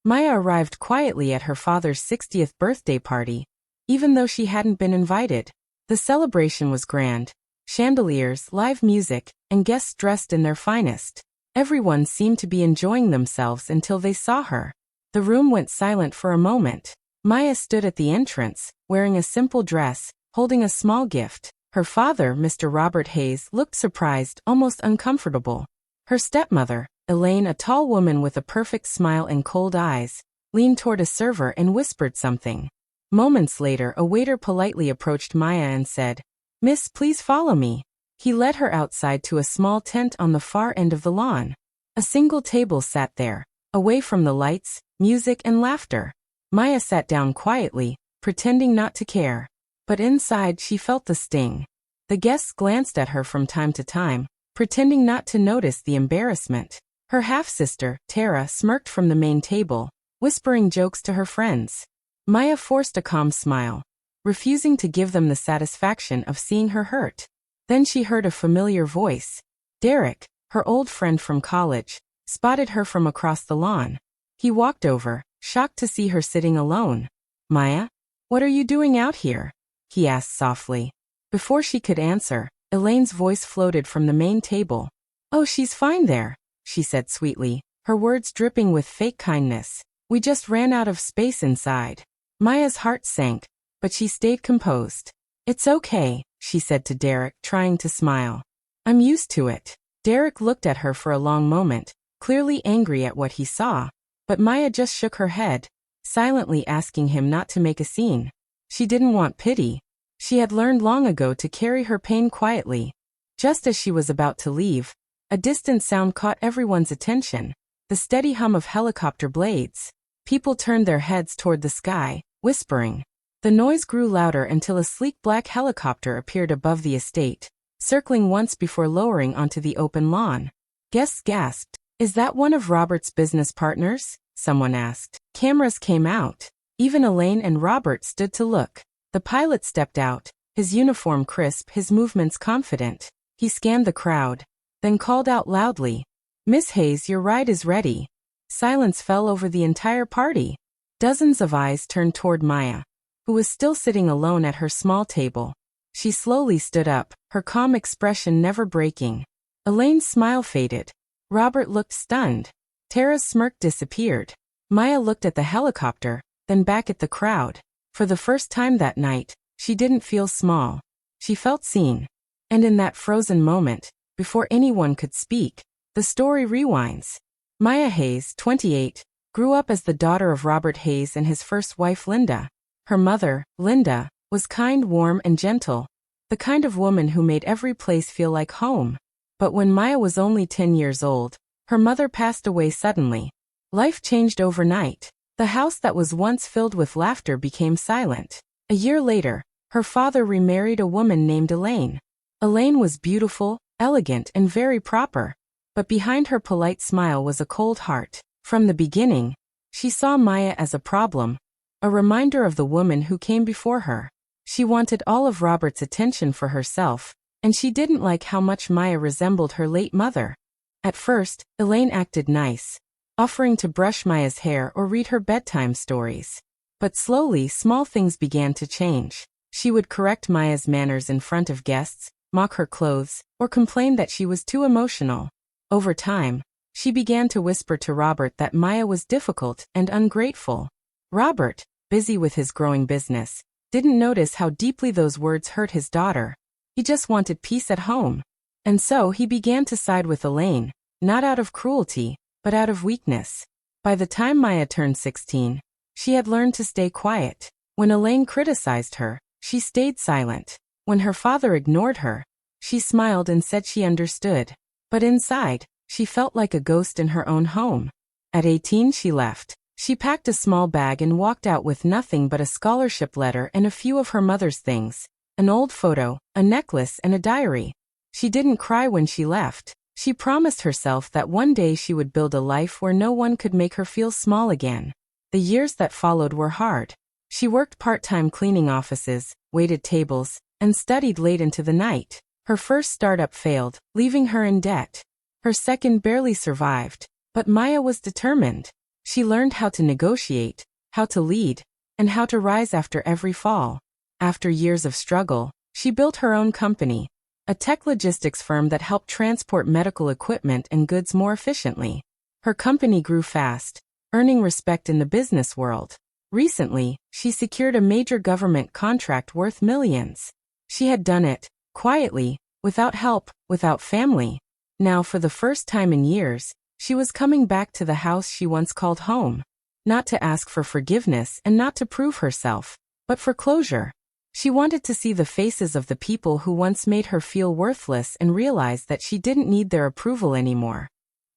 Maya arrived quietly at her father's 60th birthday party, even though she hadn't been invited. The celebration was grand. Chandeliers, live music, and guests dressed in their finest. Everyone seemed to be enjoying themselves until they saw her. The room went silent for a moment. Maya stood at the entrance, wearing a simple dress, holding a small gift. Her father, Mr. Robert Hayes, looked surprised, almost uncomfortable. Her stepmother, Elaine, a tall woman with a perfect smile and cold eyes, leaned toward a server and whispered something. Moments later, a waiter politely approached Maya and said, "Miss, please follow me." He led her outside to a small tent on the far end of the lawn. A single table sat there, away from the lights, music, and laughter. Maya sat down quietly, pretending not to care. But inside she felt the sting. The guests glanced at her from time to time, pretending not to notice the embarrassment. Her half-sister, Tara, smirked from the main table, whispering jokes to her friends. Maya forced a calm smile, refusing to give them the satisfaction of seeing her hurt. Then she heard a familiar voice. Derek, her old friend from college, spotted her from across the lawn. He walked over, shocked to see her sitting alone. "Maya, what are you doing out here?" he asked softly. Before she could answer, Elaine's voice floated from the main table. "Oh, she's fine there," she said sweetly, her words dripping with fake kindness. "We just ran out of space inside." Maya's heart sank, but she stayed composed. "It's okay," she said to Derek, trying to smile. "I'm used to it." Derek looked at her for a long moment, clearly angry at what he saw. But Maya just shook her head, silently asking him not to make a scene. She didn't want pity. She had learned long ago to carry her pain quietly. Just as she was about to leave, a distant sound caught everyone's attention. The steady hum of helicopter blades. People turned their heads toward the sky, whispering. The noise grew louder until a sleek black helicopter appeared above the estate, circling once before lowering onto the open lawn. Guests gasped. "Is that one of Robert's business partners?" someone asked. Cameras came out. Even Elaine and Robert stood to look. The pilot stepped out, his uniform crisp, his movements confident. He scanned the crowd, then called out loudly, "Miss Hayes, your ride is ready." Silence fell over the entire party. Dozens of eyes turned toward Maya, who was still sitting alone at her small table. She slowly stood up, her calm expression never breaking. Elaine's smile faded. Robert looked stunned. Tara's smirk disappeared. Maya looked at the helicopter, then back at the crowd. For the first time that night, she didn't feel small. She felt seen. And in that frozen moment, before anyone could speak, the story rewinds. Maya Hayes, 28, grew up as the daughter of Robert Hayes and his first wife Linda. Her mother, Linda, was kind, warm, and gentle, the kind of woman who made every place feel like home. But when Maya was only 10 years old, her mother passed away suddenly. Life changed overnight. The house that was once filled with laughter became silent. A year later, her father remarried a woman named Elaine. Elaine was beautiful, elegant, and very proper. But behind her polite smile was a cold heart. From the beginning, she saw Maya as a problem, a reminder of the woman who came before her. She wanted all of Robert's attention for herself, and she didn't like how much Maya resembled her late mother. At first, Elaine acted nice, offering to brush Maya's hair or read her bedtime stories. But slowly, small things began to change. She would correct Maya's manners in front of guests, mock her clothes, or complain that she was too emotional. Over time, she began to whisper to Robert that Maya was difficult and ungrateful. Robert, busy with his growing business, didn't notice how deeply those words hurt his daughter. He just wanted peace at home. And so he began to side with Elaine, not out of cruelty, but out of weakness. By the time Maya turned 16, she had learned to stay quiet. When Elaine criticized her, she stayed silent. When her father ignored her, she smiled and said she understood. But inside, she felt like a ghost in her own home. At 18, she left. She packed a small bag and walked out with nothing but a scholarship letter and a few of her mother's things. An old photo, a necklace, and a diary. She didn't cry when she left. She promised herself that one day she would build a life where no one could make her feel small again. The years that followed were hard. She worked part-time cleaning offices, waited tables, and studied late into the night. Her first startup failed, leaving her in debt. Her second barely survived. But Maya was determined. She learned how to negotiate, how to lead, and how to rise after every fall. After years of struggle, she built her own company, a tech logistics firm that helped transport medical equipment and goods more efficiently. Her company grew fast, earning respect in the business world. Recently, she secured a major government contract worth millions. She had done it, quietly, without help, without family. Now, for the first time in years, she was coming back to the house she once called home. Not to ask for forgiveness and not to prove herself, but for closure. She wanted to see the faces of the people who once made her feel worthless and realize that she didn't need their approval anymore.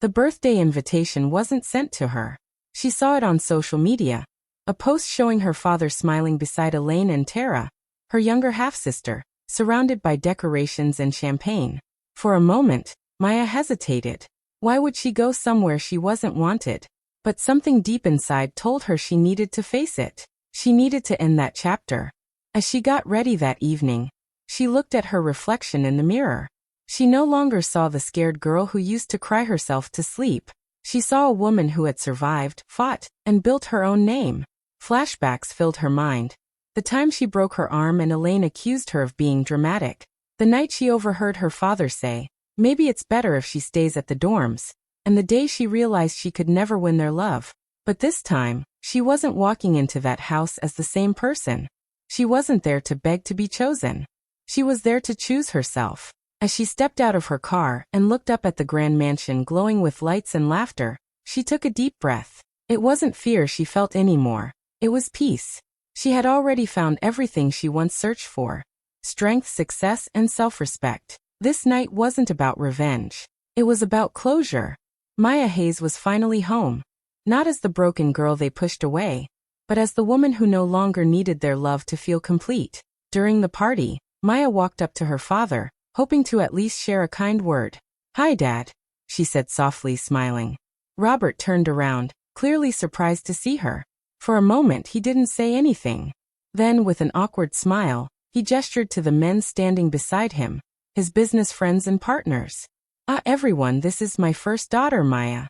The birthday invitation wasn't sent to her. She saw it on social media. A post showing her father smiling beside Elaine and Tara, her younger half-sister, surrounded by decorations and champagne. For a moment, Maya hesitated. Why would she go somewhere she wasn't wanted? But something deep inside told her she needed to face it. She needed to end that chapter. As she got ready that evening, she looked at her reflection in the mirror. She no longer saw the scared girl who used to cry herself to sleep. She saw a woman who had survived, fought, and built her own name. Flashbacks filled her mind. The time she broke her arm and Elaine accused her of being dramatic. The night she overheard her father say, "Maybe it's better if she stays at the dorms." And the day she realized she could never win their love. But this time, she wasn't walking into that house as the same person. She wasn't there to beg to be chosen. She was there to choose herself. As she stepped out of her car and looked up at the grand mansion glowing with lights and laughter, she took a deep breath. It wasn't fear she felt anymore. It was peace. She had already found everything she once searched for: strength, success, and self-respect. This night wasn't about revenge. It was about closure. Maya Hayes was finally home. Not as the broken girl they pushed away, but as the woman who no longer needed their love to feel complete. During the party, Maya walked up to her father, hoping to at least share a kind word. "Hi, Dad," she said softly, smiling. Robert turned around, clearly surprised to see her. For a moment he didn't say anything. Then, with an awkward smile, he gestured to the men standing beside him, his business friends and partners. "Ah, everyone, this is my first daughter, Maya."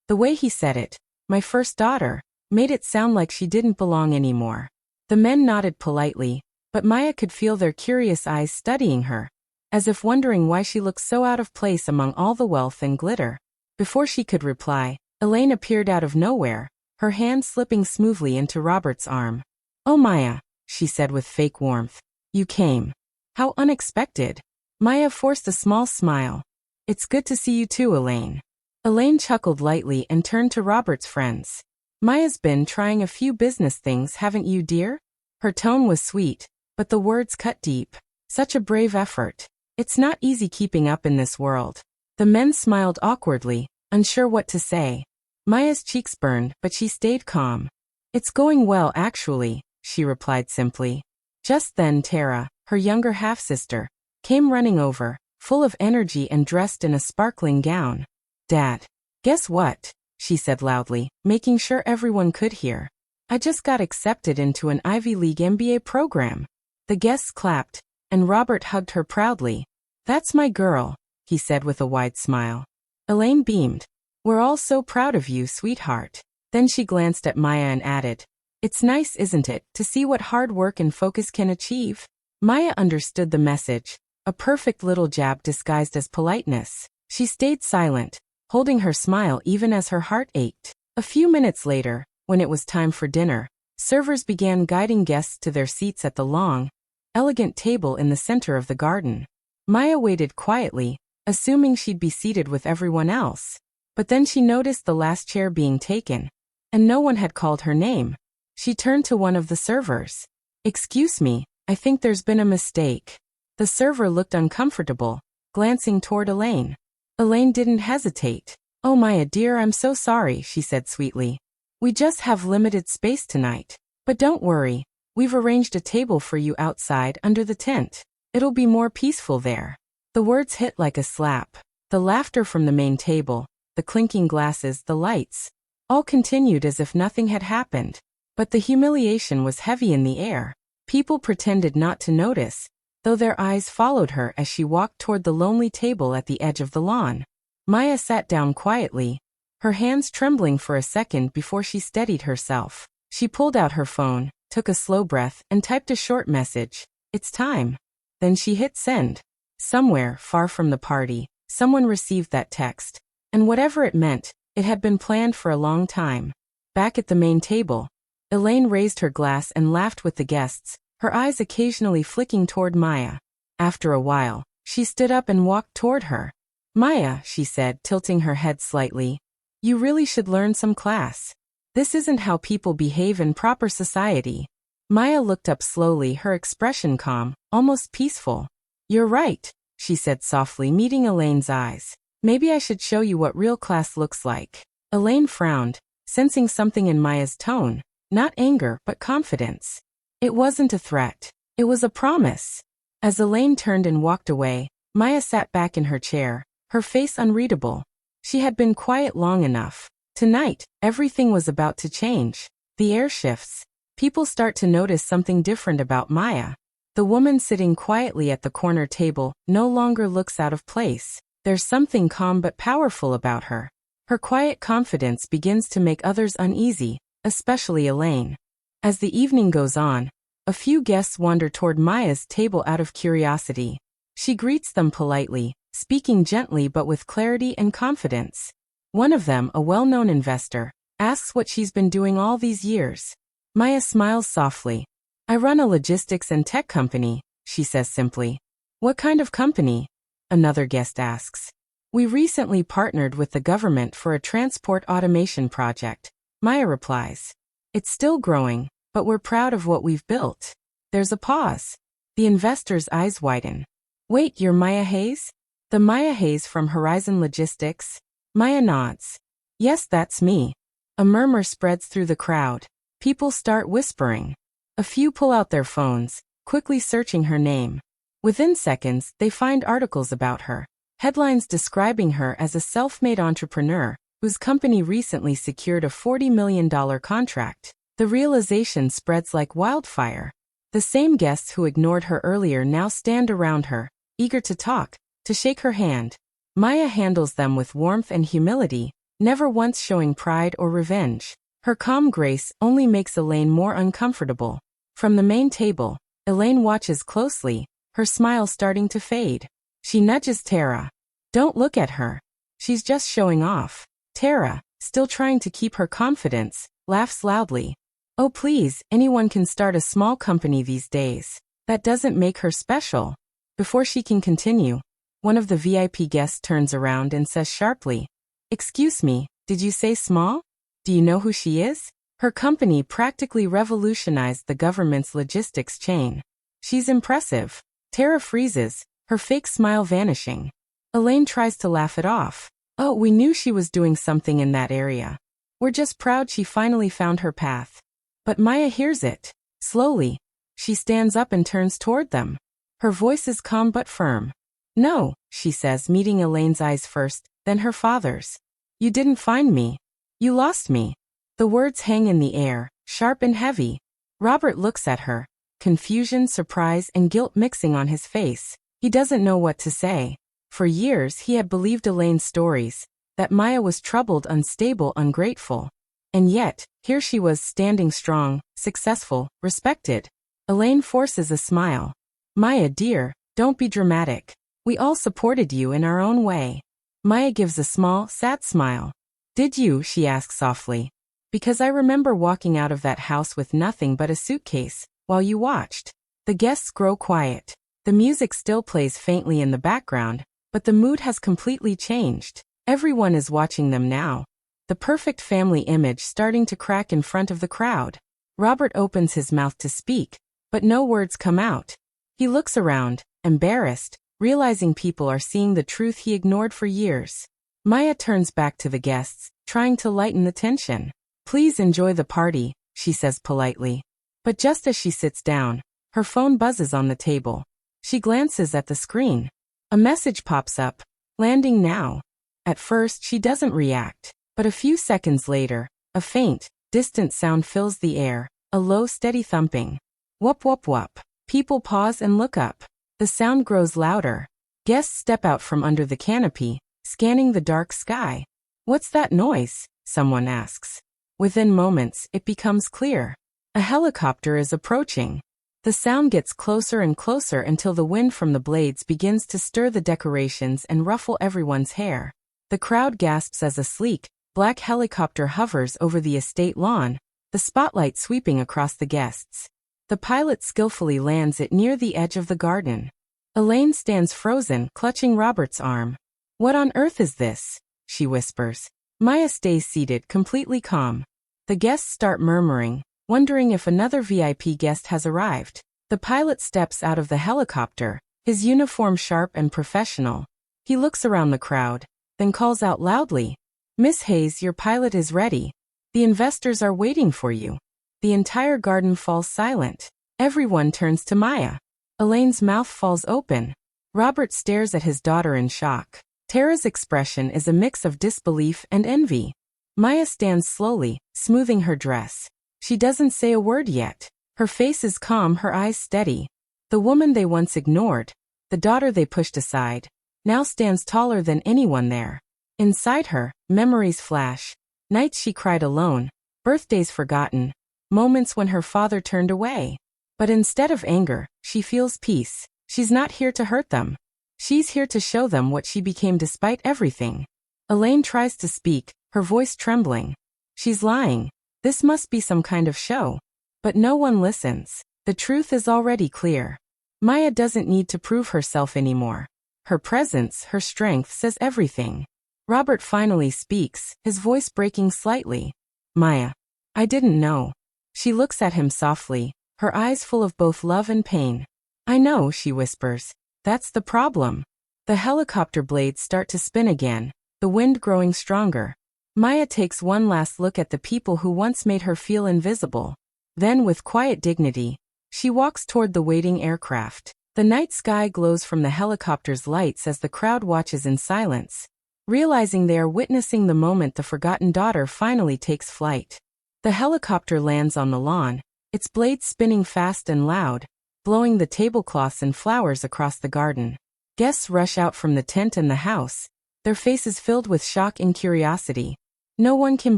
The way he said it, "my first daughter," made it sound like she didn't belong anymore. The men nodded politely, but Maya could feel their curious eyes studying her, as if wondering why she looked so out of place among all the wealth and glitter. Before she could reply, Elaine appeared out of nowhere, her hand slipping smoothly into Robert's arm. "Oh, Maya," she said with fake warmth. "You came. How unexpected." Maya forced a small smile. "It's good to see you too, Elaine." Elaine chuckled lightly and turned to Robert's friends. "Maya's been trying a few business things, haven't you, dear?" Her tone was sweet, but the words cut deep. Such a brave effort. It's not easy keeping up in this world. The men smiled awkwardly, unsure what to say. Maya's cheeks burned, but she stayed calm. "It's going well, actually," she replied simply. Just then Tara, her younger half-sister, came running over, full of energy and dressed in a sparkling gown. "Dad, guess what?" she said loudly, making sure everyone could hear. "I just got accepted into an Ivy League MBA program." The guests clapped, and Robert hugged her proudly. "That's my girl," he said with a wide smile. Elaine beamed. "We're all so proud of you, sweetheart." Then she glanced at Maya and added, "It's nice, isn't it, to see what hard work and focus can achieve?" Maya understood the message, a perfect little jab disguised as politeness. She stayed silent, holding her smile even as her heart ached. A few minutes later, when it was time for dinner, servers began guiding guests to their seats at the long, elegant table in the center of the garden. Maya waited quietly, assuming she'd be seated with everyone else. But then she noticed the last chair being taken, and no one had called her name. She turned to one of the servers. "Excuse me, I think there's been a mistake." The server looked uncomfortable, glancing toward Elaine. Elaine didn't hesitate. "Oh, Maya dear, I'm so sorry," she said sweetly. "We just have limited space tonight. But don't worry, we've arranged a table for you outside under the tent. It'll be more peaceful there." The words hit like a slap. The laughter from the main table, the clinking glasses, the lights, all continued as if nothing had happened. But the humiliation was heavy in the air. People pretended not to notice, though their eyes followed her as she walked toward the lonely table at the edge of the lawn. Maya sat down quietly, her hands trembling for a second before she steadied herself. She pulled out her phone, took a slow breath, and typed a short message. "It's time." Then she hit send. Somewhere, far from the party, someone received that text. And whatever it meant, it had been planned for a long time. Back at the main table, Elaine raised her glass and laughed with the guests, her eyes occasionally flicking toward Maya. After a while, she stood up and walked toward her. "Maya," she said, tilting her head slightly, "you really should learn some class. This isn't how people behave in proper society." Maya looked up slowly, her expression calm, almost peaceful. "You're right," she said softly, meeting Elaine's eyes. "Maybe I should show you what real class looks like." Elaine frowned, sensing something in Maya's tone, not anger but confidence. It wasn't a threat. It was a promise. As Elaine turned and walked away, Maya sat back in her chair, her face unreadable. She had been quiet long enough. Tonight, everything was about to change. The air shifts. People start to notice something different about Maya. The woman sitting quietly at the corner table no longer looks out of place. There's something calm but powerful about her. Her quiet confidence begins to make others uneasy, especially Elaine. As the evening goes on, a few guests wander toward Maya's table out of curiosity. She greets them politely, speaking gently but with clarity and confidence. One of them, a well-known investor, asks what she's been doing all these years. Maya smiles softly. "I run a logistics and tech company," she says simply. "What kind of company?" another guest asks. "We recently partnered with the government for a transport automation project," Maya replies. "It's still growing, but we're proud of what we've built." There's a pause. The investor's eyes widen. "Wait, you're Maya Hayes?" "The Maya Hayes from Horizon Logistics?" Maya nods. "Yes, that's me." A murmur spreads through the crowd. People start whispering. A few pull out their phones, quickly searching her name. Within seconds, they find articles about her. Headlines describing her as a self-made entrepreneur, whose company recently secured a $40 million contract. The realization spreads like wildfire. The same guests who ignored her earlier now stand around her, eager to talk, to shake her hand. Maya handles them with warmth and humility, never once showing pride or revenge. Her calm grace only makes Elaine more uncomfortable. From the main table, Elaine watches closely, her smile starting to fade. She nudges Tara. "Don't look at her. She's just showing off." Tara, still trying to keep her confidence, laughs loudly. "Oh please, anyone can start a small company these days. That doesn't make her special." Before she can continue, one of the VIP guests turns around and says sharply, "Excuse me, did you say small? Do you know who she is? Her company practically revolutionized the government's logistics chain. She's impressive." Tara freezes, her fake smile vanishing. Elaine tries to laugh it off. "Oh, we knew she was doing something in that area. We're just proud she finally found her path." But Maya hears it. Slowly, she stands up and turns toward them. Her voice is calm but firm. "No," she says, meeting Elaine's eyes first, then her father's. "You didn't find me. You lost me." The words hang in the air, sharp and heavy. Robert looks at her, confusion, surprise, and guilt mixing on his face. He doesn't know what to say. For years he had believed Elaine's stories, that Maya was troubled, unstable, ungrateful. And yet, here she was, standing strong, successful, respected. Elaine forces a smile. "Maya dear, don't be dramatic. We all supported you in our own way." Maya gives a small, sad smile. "Did you?" she asks softly. "Because I remember walking out of that house with nothing but a suitcase, while you watched." The guests grow quiet. The music still plays faintly in the background, but the mood has completely changed. Everyone is watching them now. The perfect family image starting to crack in front of the crowd. Robert opens his mouth to speak, but no words come out. He looks around, embarrassed, realizing people are seeing the truth he ignored for years. Maya turns back to the guests, trying to lighten the tension. "Please enjoy the party," she says politely. But just as she sits down, her phone buzzes on the table. She glances at the screen. A message pops up, "Landing now." At first she doesn't react, but a few seconds later, a faint, distant sound fills the air, a low, steady thumping. Whoop whoop whoop. People pause and look up. The sound grows louder. Guests step out from under the canopy, scanning the dark sky. "What's that noise?" someone asks. Within moments, it becomes clear. A helicopter is approaching. The sound gets closer and closer until the wind from the blades begins to stir the decorations and ruffle everyone's hair. The crowd gasps as a sleek, black helicopter hovers over the estate lawn, the spotlight sweeping across the guests. The pilot skillfully lands it near the edge of the garden. Elaine stands frozen, clutching Robert's arm. "What on earth is this?" she whispers. Maya stays seated, completely calm. The guests start murmuring, wondering if another VIP guest has arrived. The pilot steps out of the helicopter, his uniform sharp and professional. He looks around the crowd, then calls out loudly, "Miss Hayes, your pilot is ready. The investors are waiting for you." The entire garden falls silent. Everyone turns to Maya. Elaine's mouth falls open. Robert stares at his daughter in shock. Tara's expression is a mix of disbelief and envy. Maya stands slowly, smoothing her dress. She doesn't say a word yet. Her face is calm, her eyes steady. The woman they once ignored, the daughter they pushed aside, now stands taller than anyone there. Inside her, memories flash. Nights she cried alone, birthdays forgotten, moments when her father turned away. But instead of anger, she feels peace. She's not here to hurt them. She's here to show them what she became despite everything. Elaine tries to speak, her voice trembling. She's lying. This must be some kind of show. But no one listens. The truth is already clear. Maya doesn't need to prove herself anymore. Her presence, her strength says everything. Robert finally speaks, his voice breaking slightly. "Maya, I didn't know." She looks at him softly, her eyes full of both love and pain. "I know," she whispers. "That's the problem." The helicopter blades start to spin again, the wind growing stronger. Maya takes one last look at the people who once made her feel invisible. Then, with quiet dignity, she walks toward the waiting aircraft. The night sky glows from the helicopter's lights as the crowd watches in silence, realizing they are witnessing the moment the forgotten daughter finally takes flight. The helicopter lands on the lawn, its blades spinning fast and loud, blowing the tablecloths and flowers across the garden. Guests rush out from the tent and the house, their faces filled with shock and curiosity. No one can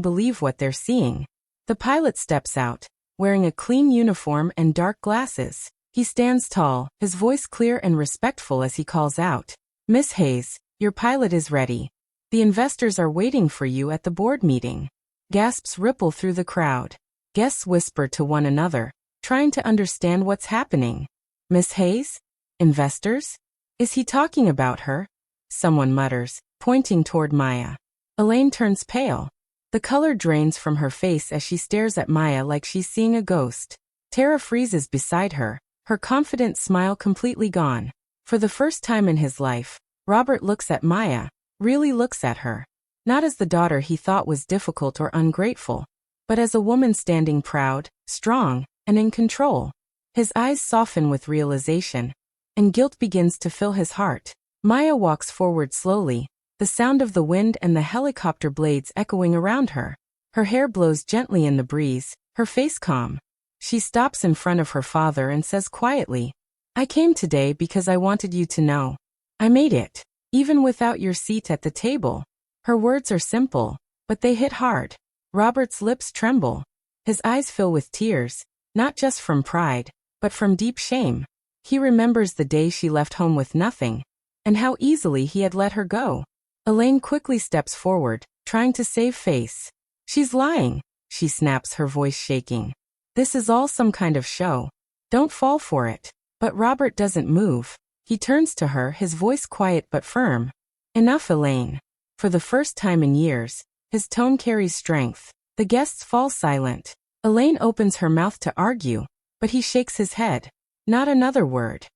believe what they're seeing. The pilot steps out, wearing a clean uniform and dark glasses. He stands tall, his voice clear and respectful as he calls out, "Miss Hayes, your pilot is ready. The investors are waiting for you at the board meeting." Gasps ripple through the crowd. Guests whisper to one another, trying to understand what's happening. "Miss Hayes? Investors? Is he talking about her?" someone mutters, pointing toward Maya. Elaine turns pale. The color drains from her face as she stares at Maya like she's seeing a ghost. Tara freezes beside her, her confident smile completely gone. For the first time in his life, Robert looks at Maya, really looks at her. Not as the daughter he thought was difficult or ungrateful, but as a woman standing proud, strong, and in control. His eyes soften with realization, and guilt begins to fill his heart. Maya walks forward slowly, the sound of the wind and the helicopter blades echoing around her. Her hair blows gently in the breeze, her face calm. She stops in front of her father and says quietly, "I came today because I wanted you to know. I made it, even without your seat at the table." Her words are simple, but they hit hard. Robert's lips tremble. His eyes fill with tears, not just from pride, but from deep shame. He remembers the day she left home with nothing, and how easily he had let her go. Elaine quickly steps forward, trying to save face. "She's lying," she snaps, her voice shaking. "This is all some kind of show. Don't fall for it." But Robert doesn't move. He turns to her, his voice quiet but firm. "Enough, Elaine." For the first time in years, his tone carries strength. The guests fall silent. Elaine opens her mouth to argue, but he shakes his head. Not another word.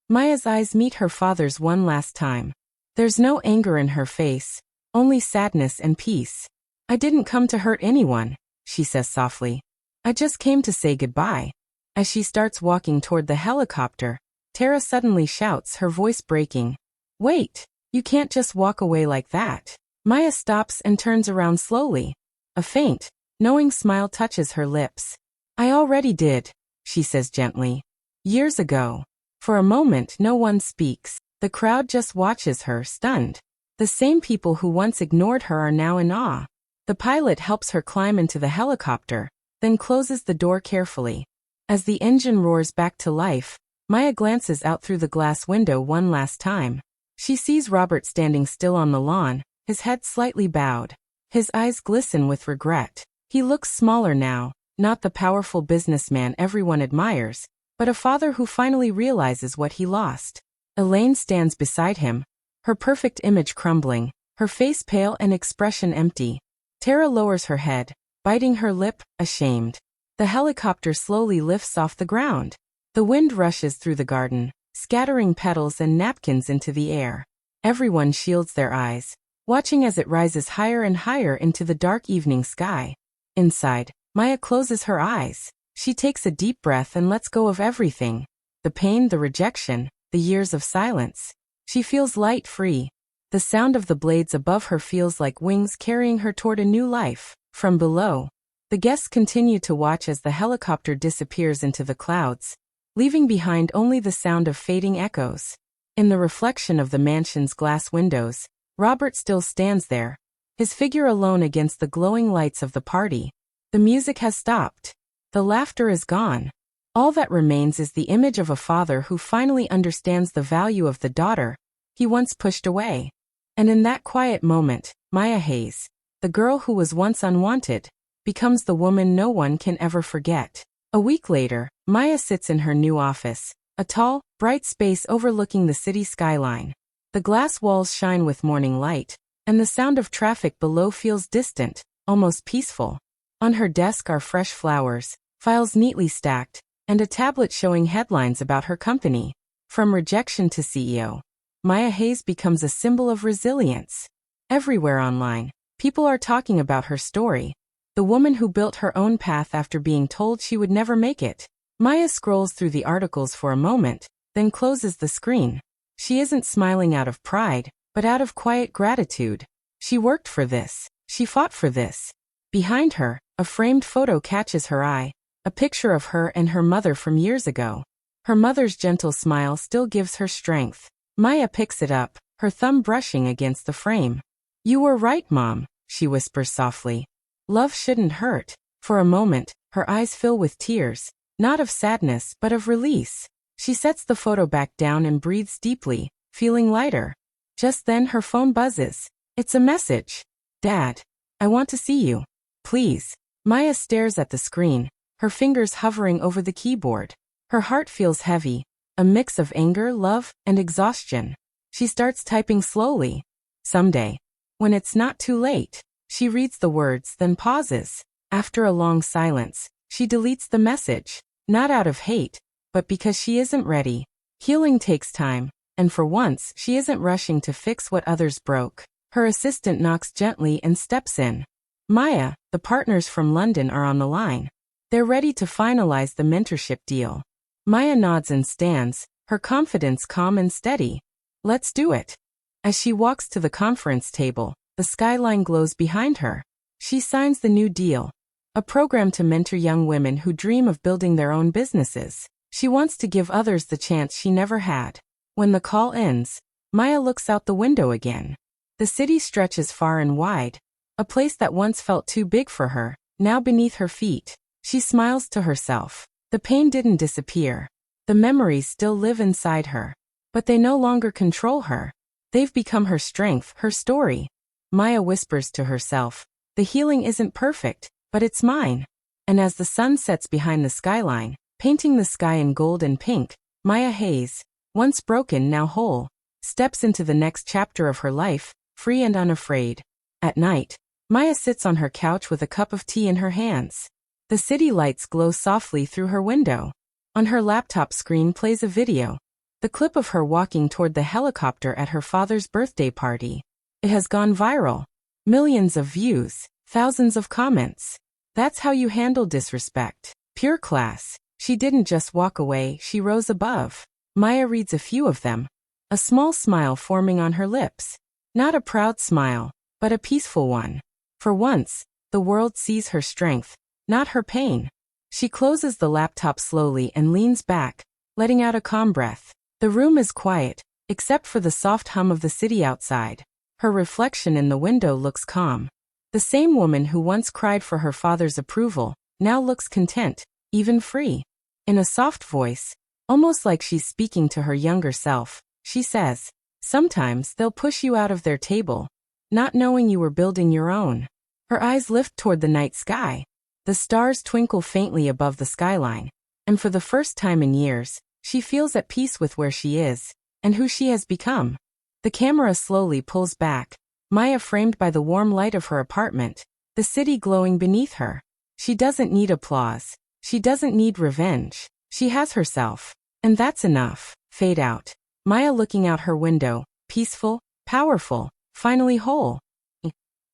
Maya's eyes meet her father's one last time. There's no anger in her face, only sadness and peace. "I didn't come to hurt anyone," she says softly. "I just came to say goodbye." As she starts walking toward the helicopter, Tara suddenly shouts, her voice breaking, "Wait, you can't just walk away like that." Maya stops and turns around slowly. A faint, knowing smile touches her lips. "I already did," she says gently. "Years ago." For a moment no one speaks. The crowd just watches her, stunned. The same people who once ignored her are now in awe. The pilot helps her climb into the helicopter, then closes the door carefully. As the engine roars back to life, Maya glances out through the glass window one last time. She sees Robert standing still on the lawn, his head slightly bowed. His eyes glisten with regret. He looks smaller now, not the powerful businessman everyone admires, but a father who finally realizes what he lost. Elaine stands beside him, her perfect image crumbling, her face pale and expression empty. Tara lowers her head, biting her lip, ashamed. The helicopter slowly lifts off the ground. The wind rushes through the garden, scattering petals and napkins into the air. Everyone shields their eyes, watching as it rises higher and higher into the dark evening sky. Inside, Maya closes her eyes. She takes a deep breath and lets go of everything. The pain, the rejection, the years of silence. She feels light, free. The sound of the blades above her feels like wings carrying her toward a new life. From below, the guests continue to watch as the helicopter disappears into the clouds, leaving behind only the sound of fading echoes. In the reflection of the mansion's glass windows, Robert still stands there, his figure alone against the glowing lights of the party. The music has stopped. The laughter is gone. All that remains is the image of a father who finally understands the value of the daughter he once pushed away. And in that quiet moment, Maya Hayes, the girl who was once unwanted, becomes the woman no one can ever forget. A week later, Maya sits in her new office, a tall, bright space overlooking the city skyline. The glass walls shine with morning light, and the sound of traffic below feels distant, almost peaceful. On her desk are fresh flowers, files neatly stacked, and a tablet showing headlines about her company. From rejection to CEO, Maya Hayes becomes a symbol of resilience. Everywhere online, people are talking about her story. The woman who built her own path after being told she would never make it. Maya scrolls through the articles for a moment, then closes the screen. She isn't smiling out of pride, but out of quiet gratitude. She worked for this. She fought for this. Behind her, a framed photo catches her eye, a picture of her and her mother from years ago. Her mother's gentle smile still gives her strength. Maya picks it up, her thumb brushing against the frame. "You were right, Mom," she whispers softly. "Love shouldn't hurt." For a moment, her eyes fill with tears, not of sadness but of release. She sets the photo back down and breathes deeply, feeling lighter. Just then her phone buzzes. It's a message. "Dad, I want to see you. Please." Maya stares at the screen, her fingers hovering over the keyboard. Her heart feels heavy, a mix of anger, love, and exhaustion. She starts typing slowly. "Someday. When it's not too late." She reads the words, then pauses. After a long silence, she deletes the message, not out of hate, but because she isn't ready. Healing takes time, and for once, she isn't rushing to fix what others broke. Her assistant knocks gently and steps in. Maya, the partners from London are on the line. They're ready to finalize the mentorship deal. Maya nods and stands, her confidence calm and steady. "Let's do it." As she walks to the conference table, the skyline glows behind her. She signs the new deal, a program to mentor young women who dream of building their own businesses. She wants to give others the chance she never had. When the call ends, Maya looks out the window again. The city stretches far and wide, a place that once felt too big for her, now beneath her feet. She smiles to herself. The pain didn't disappear. The memories still live inside her, but they no longer control her. They've become her strength, her story. Maya whispers to herself, "The healing isn't perfect, but it's mine." And as the sun sets behind the skyline, painting the sky in gold and pink, Maya Hayes, once broken now whole, steps into the next chapter of her life, free and unafraid. At night, Maya sits on her couch with a cup of tea in her hands. The city lights glow softly through her window. On her laptop screen plays a video, the clip of her walking toward the helicopter at her father's birthday party. It has gone viral. Millions of views, thousands of comments. "That's how you handle disrespect. Pure class." She didn't just walk away, she rose above. Maya reads a few of them, a small smile forming on her lips. Not a proud smile, but a peaceful one. For once, the world sees her strength, not her pain. She closes the laptop slowly and leans back, letting out a calm breath. The room is quiet, except for the soft hum of the city outside. Her reflection in the window looks calm. The same woman who once cried for her father's approval, now looks content, even free. In a soft voice, almost like she's speaking to her younger self, she says, "Sometimes they'll push you out of their table, not knowing you were building your own." Her eyes lift toward the night sky. The stars twinkle faintly above the skyline, and for the first time in years, she feels at peace with where she is, and who she has become. The camera slowly pulls back, Maya framed by the warm light of her apartment, the city glowing beneath her. She doesn't need applause. She doesn't need revenge. She has herself. And that's enough. Fade out. Maya looking out her window, peaceful, powerful, finally whole.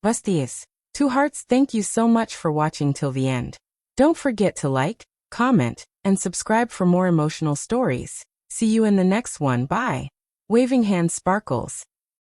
Besties. Two hearts, thank you so much for watching till the end. Don't forget to like, comment, and subscribe for more emotional stories. See you in the next one. Bye. Waving hand sparkles.